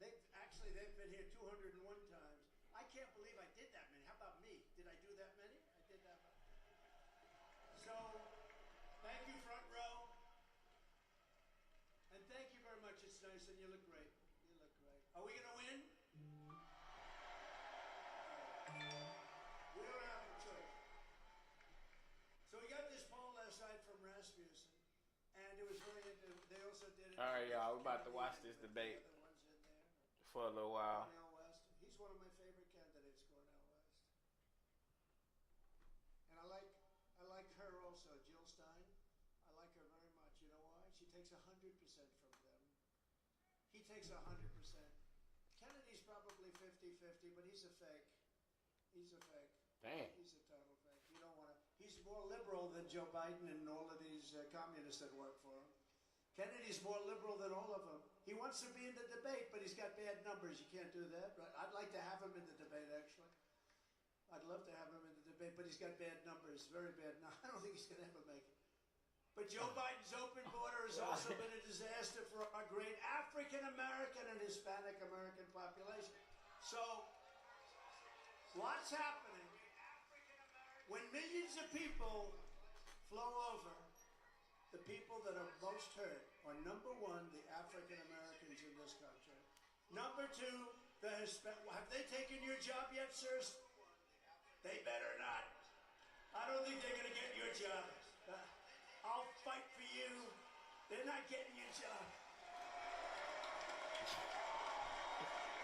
They've been here 201 times. I can't believe I did that many. How about me? Did I do that many? I did that many. So, thank you, front row. And thank you very much. It's nice, and you look great. You look great. Are we going to win? We don't have a choice. So we got this poll last night from Rasmussen, and it was really interesting. They also did it. All right, y'all. We're about to watch this debate for a little while. Cornel West. He's one of my favorite candidates, Cornel West. And I like her also, Jill Stein. I like her very much. You know why? She takes 100% from them. He takes 100%. Kennedy's probably 50-50, but he's a fake. He's a fake. Damn. He's a total fake. You don't want to. He's more liberal than Joe Biden and all of these communists that work for him. Kennedy's more liberal than all of them. He wants to be in the debate, but he's got bad numbers. You can't do that. Right? I'd like to have him in the debate, actually. I'd love to have him in the debate, but he's got bad numbers, very bad. No, I don't think he's going to ever make it. But Joe Biden's open border has also been a disaster for our great African American and Hispanic American population. So, what's happening when millions of people flow over? The people that are most hurt are, number one, the African Americans in this country. Number two, the Hispanic. Have they taken your job yet, sirs? They better not. I don't think they're going to get your job. I'll fight for you. They're not getting your job.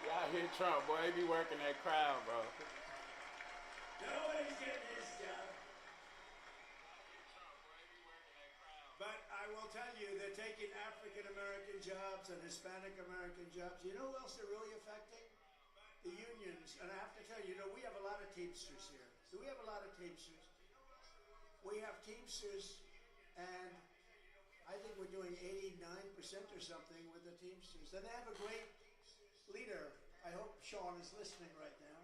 Y'all hear Trump, boy. He be working that crowd, bro. Nobody's getting his job. But I will tell you, they're taking African American jobs and Hispanic American jobs. You know who else they're really affecting? The unions. And I have to tell you, we have a lot of Teamsters here. Do we have a lot of Teamsters? We have Teamsters, and I think we're doing 89% or something with the Teamsters. And they have a great leader. I hope Sean is listening right now.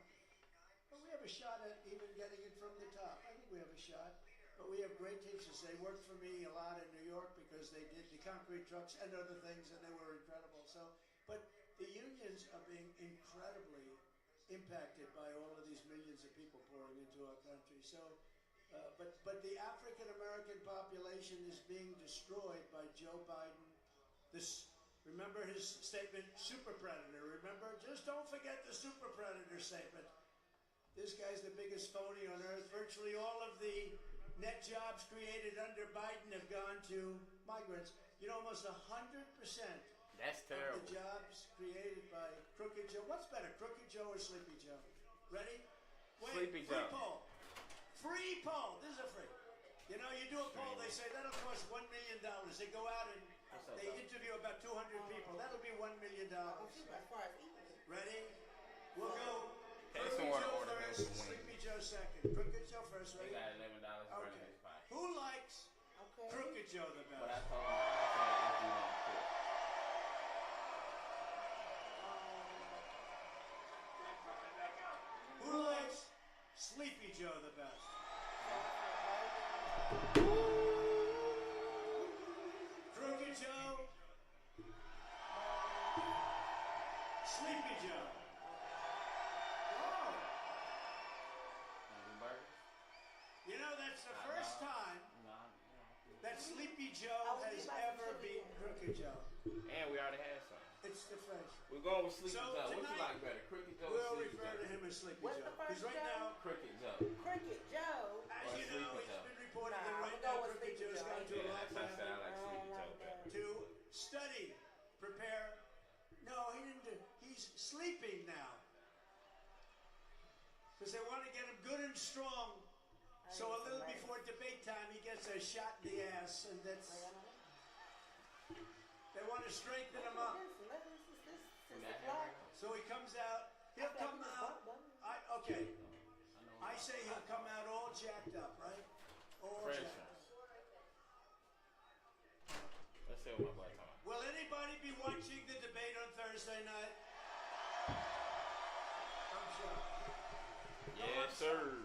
But we have a shot at even getting it from the top. I think we have a shot. But we have great Teamsters. They worked for me a lot in New York because they did the concrete trucks and other things, and they were incredible. So, but the unions are being incredibly impacted by all of these millions of people pouring into our country. So, but the African American population is being destroyed by Joe Biden. Remember his statement, super predator. Remember, just don't forget the super predator statement. This guy's the biggest phony on earth. Virtually all of the net jobs created under Biden have gone to migrants. Almost 100%. That's terrible. Of the jobs created by Crooked Joe. What's better, Crooked Joe or Sleepy Joe? Ready? Wait, Sleepy free Joe. poll. Free poll. This is a free. You do a poll, they say that'll cost $1 million. They go out and they interview about 200 people. That'll be $1 million. Ready? We'll go Crooked Joe first, Sleepy Joe second. Crooked Joe first, ready? They got $11 for Okay. this pot. Who likes Crooked Joe the best? But I told him, if you want to quit. Who likes Sleepy Joe the best? Crooked Joe? Sleepy Joe? Oh. That's the first time that Sleepy Joe has ever beaten Crooked Joe. And we already had some. It's the first. We're going with Sleepy So Joe. What you tonight, like better, Crooked Joe or We'll Sleepy refer Joe? to him as Sleepy What's Joe. the first Because right Joe? now, Crooked Joe. Cricket Joe. as Or you know, Sleepy it's Joe. been reported Nah, that right I'ma now go with Crooked Sleepy Joe's Joe. gone to a Yeah, life that's why I said I like Sleepy Joe better. to study, prepare. No, he didn't do. He's sleeping now. Because they want to get him good and strong. So a little before debate time, he gets a shot in the ass, and that's. They want to strengthen him up. So he comes out. He'll come out. Okay. I say he'll come out all jacked up, right? All Fresh jacked up. ones. Let's see what my boy talking about. Will anybody be watching the debate on Thursday night? I'm sure. Yes, sir.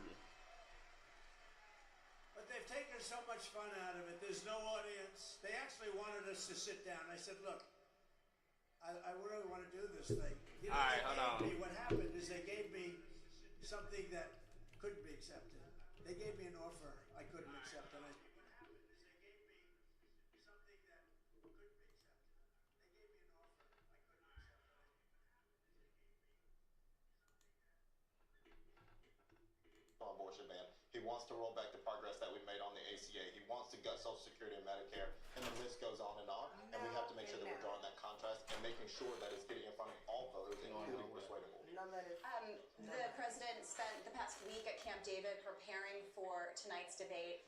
But they've taken so much fun out of it. There's no audience. They actually wanted us to sit down. I said, look, I really want to do this thing. You All know, right, hold on. what happened is they gave me something that couldn't be accepted. They gave me an offer I couldn't accept, and abortion ban. He wants to roll back the progress that we made on the ACA. He wants to gut Social Security and Medicare, and the list goes on. And we have to make sure that we're drawing that contrast and making sure that it's getting in front of all voters, including persuadable. The president spent the past week at Camp David preparing for tonight's debate.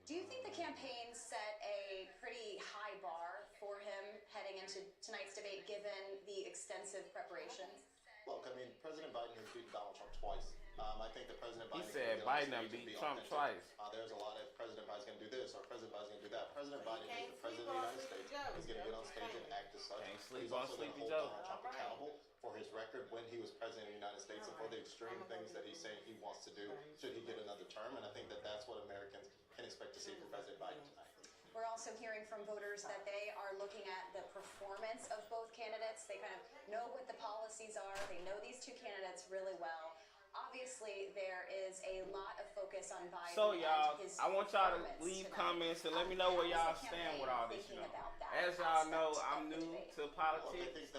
Do you think the campaign set a pretty high bar for him heading into tonight's debate, given the extensive preparations? Look, I mean, President Biden has beaten Donald Trump twice. I think that President Biden. He said Biden beat Trump twice. There's a lot of President Biden's going to do this or President Biden's going to do that. President Biden is the president of the United States. He's going to get on stage and act as such. He's also going to hold Donald Trump accountable for his record when he was president of the United States and for the extreme things that he's saying he wants to do should he get another term. And I think that that's what Americans can expect to see from President Biden tonight. We're also hearing from voters that they are looking at the performance of both candidates. They kind of know what the policies are. They know these two candidates really well. Obviously, there is a lot of focus on Biden. So, y'all, and his I want y'all to performance leave tonight. comments and let me know where y'all How is the stand with campaign all this. You thinking know, about that as y'all know, aspect I'm of the new debate? to politics,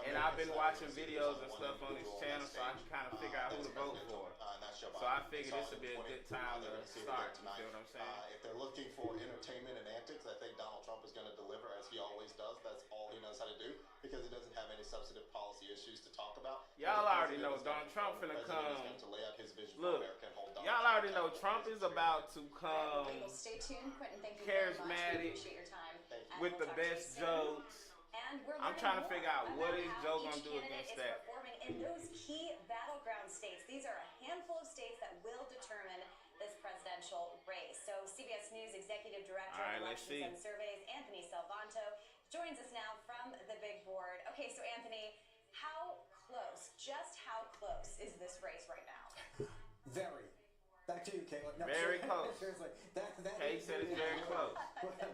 and I've been watching videos and stuff on this channel, so I can kind of figure out who to vote for. So I figured this would be a good time to start. You feel what I'm saying? If they're looking for entertainment and antics, I think Donald Trump is going to deliver as he always does. That's all he knows how to do because he doesn't have any substantive policy issues to talk about. Y'all already know Donald Trump finna come. Look, y'all already know Trump is about to come Well, stay tuned, Quentin. Thank you very much. We charismatic appreciate your time. And with we'll the talk to you best soon. jokes. And we're I'm learning trying to more figure out what about is how Joe each gonna do candidate against is that. performing in those key battleground states. These are a handful of states that will determine this presidential race. So CBS News Executive Director All right, of let's Elections see. and Surveys, Anthony Salvanto, joins us now from the big board. Okay, so Anthony, just how close is this race right now? Very. Back to you, Caleb. No, Very close. Seriously, that Kay said it's very close.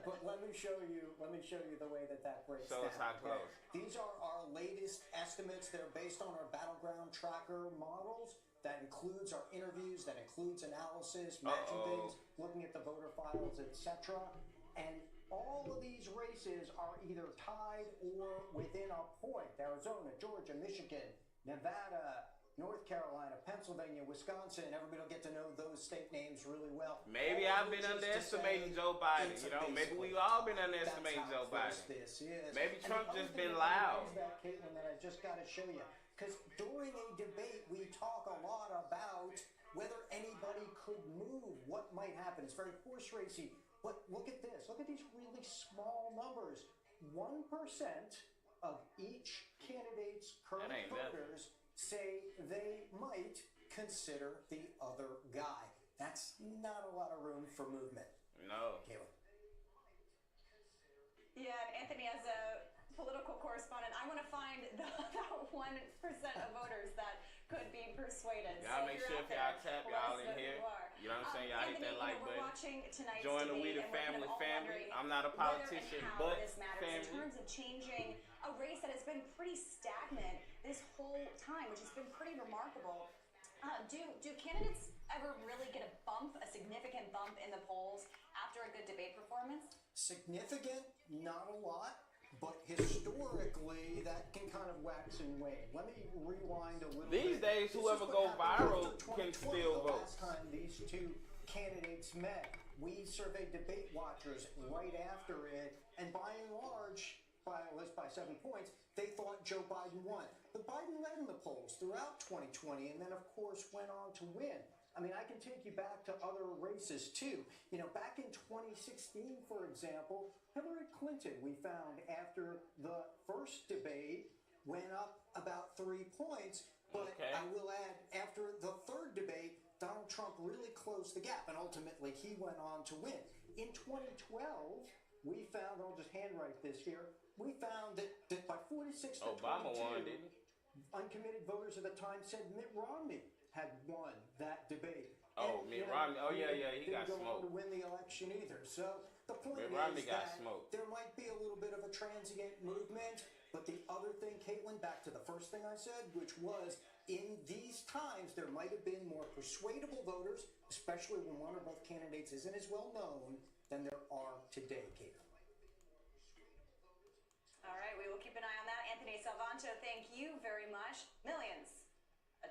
But let me show you. Let me show you the way that breaks Show down. us how close. These are our latest estimates. They're based on our battleground tracker models. That includes our interviews. That includes analysis, matching things, looking at the voter files, etc. And all of these races are either tied or within a point. Arizona, Georgia, Michigan, Nevada, North Carolina, Pennsylvania, Wisconsin. Everybody will get to know those state names really well. Maybe I've been underestimating Joe Biden. You know, maybe we've all been underestimating Joe Biden. This is. Maybe And Trump the just other been thing about loud. that, Caitlin, that I just got to show you, because during a debate we talk a lot about whether anybody could move, what might happen. It's very horse racy. But look at this. Look at these really small numbers. 1% of each candidate's current voters say they might consider the other guy. That's not a lot of room for movement. No. Caleb. Yeah, and Anthony, as a political correspondent, I want to find that 1% of voters that could be persuaded. Y'all So make if sure you're if out y'all there, tap let y'all us in know who here. you are. You know what I'm saying? Y'all hit Anthony, that like we're button. watching tonight's Join the We debate, the and we're kind Family of all family. wondering I'm not a whether politician, and how but this matters in family. terms of changing a race that has been pretty stagnant this whole time, which has been pretty remarkable. Do candidates ever really get a bump, a significant bump in the polls after a good debate performance? Significant, not a lot, but historically that can kind of wax and wane. Let me rewind a little bit. These days, This whoever is what go happened viral after can 2020, still the vote. last time these two candidates met. We surveyed debate watchers right after it, and by and large, at least by 7 points, they thought Joe Biden won. But Biden led in the polls throughout 2020 and then, of course, went on to win. I mean, I can take you back to other races, too. You know, back in 2016, for example, Hillary Clinton, we found after the first debate, went up about 3 points. But I will add, after the third debate, Donald Trump really closed the gap, and ultimately he went on to win. In 2012, we found, I'll just handwrite this here, we found that by 46 to Obama 22, won, didn't he? uncommitted voters at the time said Mitt Romney had won that debate. Oh, Mitt Romney. Oh, yeah, he got didn't go on smoked. to win the election either. So the point Mitt is Romney got that smoked. there might be a little bit of a transient movement, But the other thing, Caitlin, back to the first thing I said, which was in these times, there might have been more persuadable voters, especially when one or both candidates isn't as well known, than there are today, Caitlin. All right, we will keep an eye on that. Anthony Salvanto, thank you very much. Millions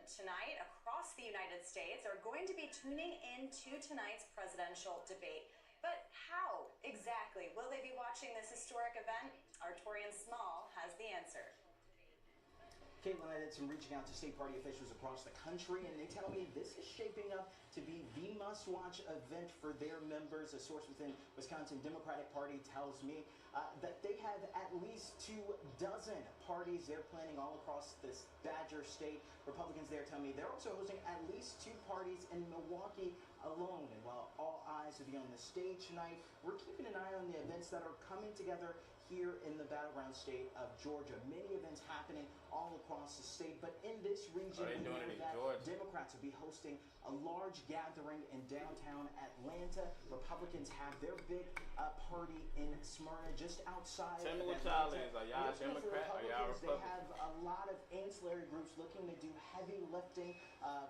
tonight across the United States are going to be tuning into tonight's presidential debate. But how exactly will they be watching this historic event? Our Torian Small has the answer. Caitlin, I did some reaching out to state party officials across the country, and they tell me this is shaping up to be the must-watch event for their members. A source within Wisconsin Democratic Party tells me that they have at least 24 parties they're planning all across this Badger state. Republicans there tell me they're also hosting at least 2 parties in Milwaukee alone. And while all eyes will be on the stage tonight, we're keeping an eye on the events that are coming together here in the battleground state of Georgia. Many events happening all across the state, but in this region, we know that Democrats will be hosting a large gathering in downtown Atlanta. Republicans have their big party in Smyrna, just outside of Atlanta. Are y'all Democrat? Are y'all Republican? They have a lot of ancillary groups looking to do heavy lifting,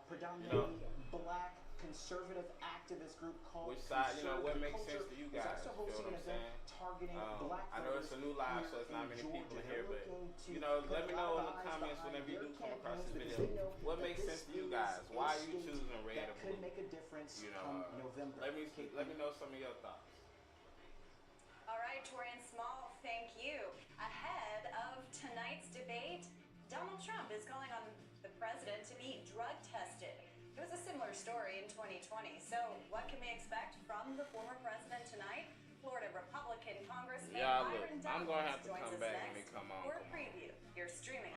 predominantly black conservative activist group called Which side, what makes sense to you guys? Also hosting an event targeting black I know it's a new live, so it's not many people here, but let me know in the comments whenever you do come across this video. What makes sense to you guys? Why are you choosing red or blue? Could make a difference come November. Let me know some of your thoughts. All right, Torian Small, thank you. Ahead of tonight's debate, Donald Trump is calling on the president to be drug tested. It was a similar story in 2020. So what can we expect from the former president tonight? Florida Republican Congressman Byron I'm going to have to joins come us back next.